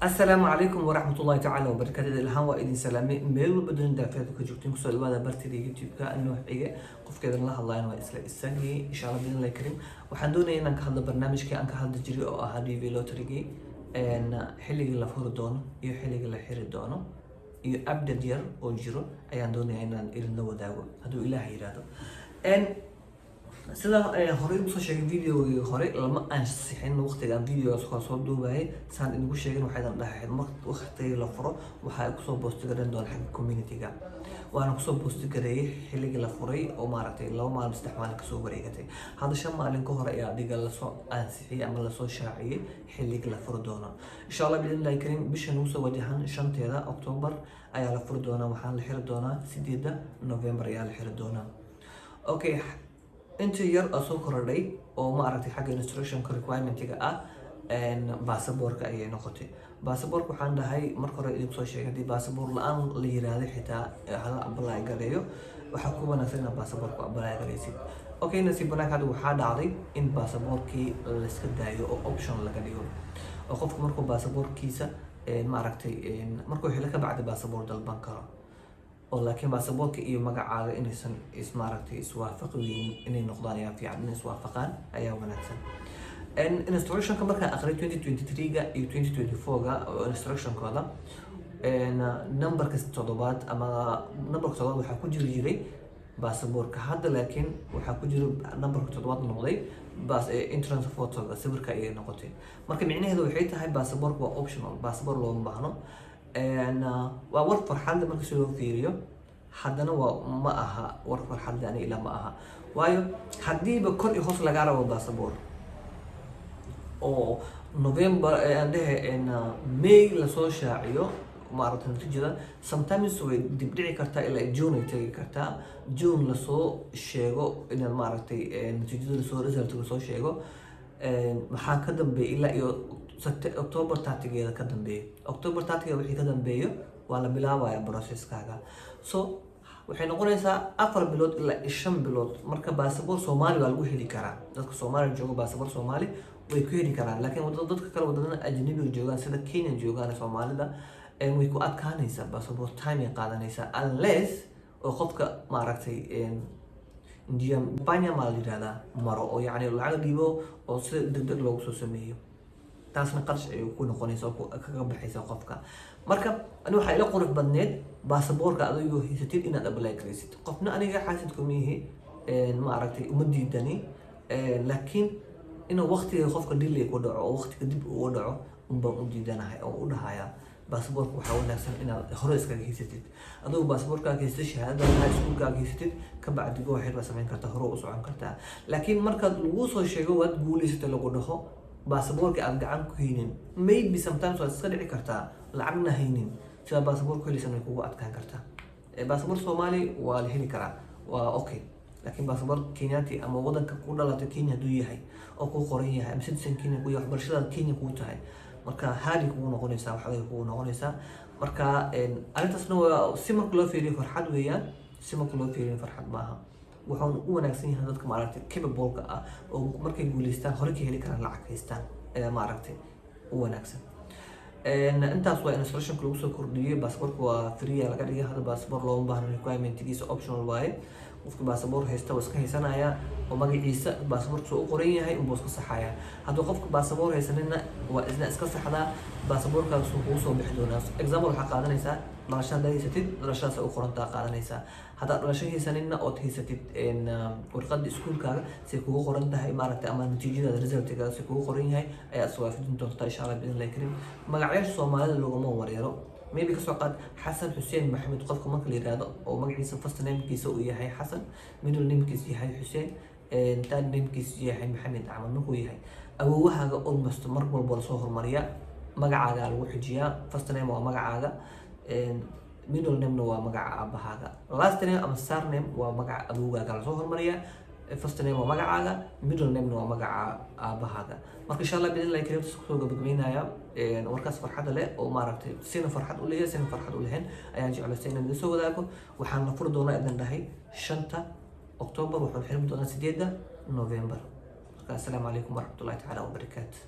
السلام عليكم ورحمة الله تعالى وبركاته. الهان وإذن سلامي ميل بدون دافع كجوكتين كسر الوضع برتدي يوتيوب كأنه حقيقة قف كذا الله الله ينوى إسلا السنة إن شاء الله بإذن الله الكريم. وحندوني إنك هذا برنامج كأنك هذا جري أو هذا فيلو تريجي إن حلقة اللي فور دونه حلقة اللي حير دونه أبدأ ديار أو جرو أي عندوني إن إلنا وداعو هذا إلهي هذا إن sida horey usoo sheegay videogii hore lama ansixin waqtigan videogaas soo duubay saan inagu sheegin waxaydan dhahay waqtiga la furo waxa ay kusoo post garan doon xagga community-ga waana kusoo post gareeyay xilliga la furay oo maaragtay 2 maalin 3 maalin ka soo wareegatay hada 5 maalin ka hore ayaa adiga la soo ansixiyay ama la soo shaaciyay xilliga la furo doono insha Allah billahi kareem bishan uu soo wajahan 5 October ayaa la furo doona waxaan la xiri doonaa 8 November ayaa la xiri doonaa okay inta yar soo korodhay oo ma aragtay xagga instruction requirement-ga baasaboorka ayay noqotay baasaboorka waxaan dhahay marka hore idin soo sheegay hadii baasaboor la'aan la yiraahdo xitaa hala apply gareeyo waxa ku wanaagsan in baasaboorka apply gareysid okay nasiib wanaag waxaa dhacday in baasaboorkii la iska daayo oo option laga dhigo oo qofku markuu baasaboorkiisa ma aragtay markuu xilka ka bacdi baasaboor dalban karo oo laakiin baasaboorka iyo magacaaga inaysan ismaaragtay iswaafaqayeen inay noqdaan ayaa fiican in iswaafaqaan ayaa wanaagsan instruction-ka marka aqri 2023-ga iyo 2024-ga instruction-kooda numberka 7 ama numberka 7 waxa ku jiray baasaboorka hadda laakiin waxa ku jira numberka 7 noqday entrance photo-ga sawirka ay noqotay marka micnaheedu waxay tahay baasaboorka waa optional baasaboor looma baahno waa war farxad marka soo fiiriyo haddana waa ma aha war farxad ani ila ma aha waayo hadiiba kor iyo hoos laga rabo baasaboor oo November May la soo shaaciyo maaragtay natiijada sometimes way dib dhici kartaa ilaa June ay tagi kartaa June la soo sheego in maaragtay natiijada soo result la soo sheego maxaa ka dambeeyay ilaa iyo October 30 ka dambeeyay October 30 wixii ka dambeeyo waa la bilaabayaa process-kaaga so waxay noqonaysaa 4 bilood ilaa 5 bilood marka baasaboor Soomaali waa lagu heli karaa dadka Soomaaliya jooga baasaboor Soomaali way ku heli karaan laakiin dadka kale wadadana ajnabiga joogaan sida Kenya joogaan Soomaalida way ku adkaanaysaa baasaboor time ay qaadanaysaa unless oo qofka maaragtay Indian Panya ma yiraahdaa maro oo yaani lacag dhiibo oo si degdeg loogu soo sameeyo taasna qarash ay ku noqonaysaa kaga baxaysa qofka marka ani waxa ila qurux badneed baasaboorka adigu haysatid inaad apply gareysid qofna aniga xaasid kumihi ma aragtay uma diidani laakiin inuu waqtiga qofka delay ku dhaco oo waqtiga dib u dhaco unba u diidanahay oo u dhahaya baasaboorka waxa wanaagsan inaad hore iskaga haysatid adigu baasaboorka haysatid shahaadada high school-ka haysatid ka bacdi go waxay sameyn kartaa hore u socon kartaa laakiin marka lagu soo sheego waad guuleysatay lagu dhaho baasaboorka aad gacan ku haynin maybe sometimes waad iska dhici kartaa lacagna haynin sida baasaboorka helisan ay kugu adkaan kartaa baasaboor Soomaali waa la heli karaa waa okay laakiin baasaboor Kenyaati ama wadanka ku dhalatay Kenya haduu yahay oo ku qoran yahay ama citizen Kenya ku yahay waxbarashada Kenya ku tahay marka haali kugu noqonaysaa waxa kugu noqonaysaa marka arintaasna waa si marka loo fiiriyo farxad weeyaan si marka loo fiiriyo farxad maaha waxaan u wanaagsan yahay dadka maaragtay capable-ka ah oo markay guuleystaan hore ka heli karaan lacag haystaan ayaa maaragtay u wanaagsan intaas waa instruction-ka lagu soo kordhiyay baasaboorka waa free laga dhigay hadda baasaboor loo baahno requirement-giisa optional waaye qofka baasaboor haysta waa iska haysanaya oo magaciisa baasaboorka soo qoran yahay inuu iska saxaya haddii qofka baasaboor haysanina waa isna iska saxda baasaboorkaas uu soo bixi doonaa example waxa qaadanaysaa dhalashada haysatid dhalashadaas u qorantaa qaadanaysaa hadda dhalashada haysanina oo haysatid warqadda iskuulkaaga si kugu qoran tahay maaragtay ama natiijada result-ka si kugu qoran yahay ayaa soo waafajin doontaa insha Allah biidin Allah kareem magacyada Soomaalida laguma wareero maybe ka soo qaad Xasan Xuseen Maxamed qofka marka la yiraahdo oo magaciisa first name-kiisa uu yahay Xasan middle name-kiisa yahay Xuseen third name-kiisa yahay Maxamed Ahmed markuu yahay awowahaaga almost mar walba la soo hormariya magacaaga lagu xijiyaa first name waa magacaaga middle name waa magaca aabahaaga last name ama surname waa magaca awowgaaga la soo hormariya first name waa magacaaga middle name waa magaca aabahaaga marka insha Allah biidin Allah kareem soo gabagabeynaya warkaas farxad leh oo maaragtay sina farxad u leeyahay sina farxad u lehen ayaan jeclahay inaan soo wadaago waxaan la furi doonaa idan dhahay 5 October waxaan xirmi doonaa 8 November. Assalamu alaikum warahmatullahi ta'ala wabarakatuh.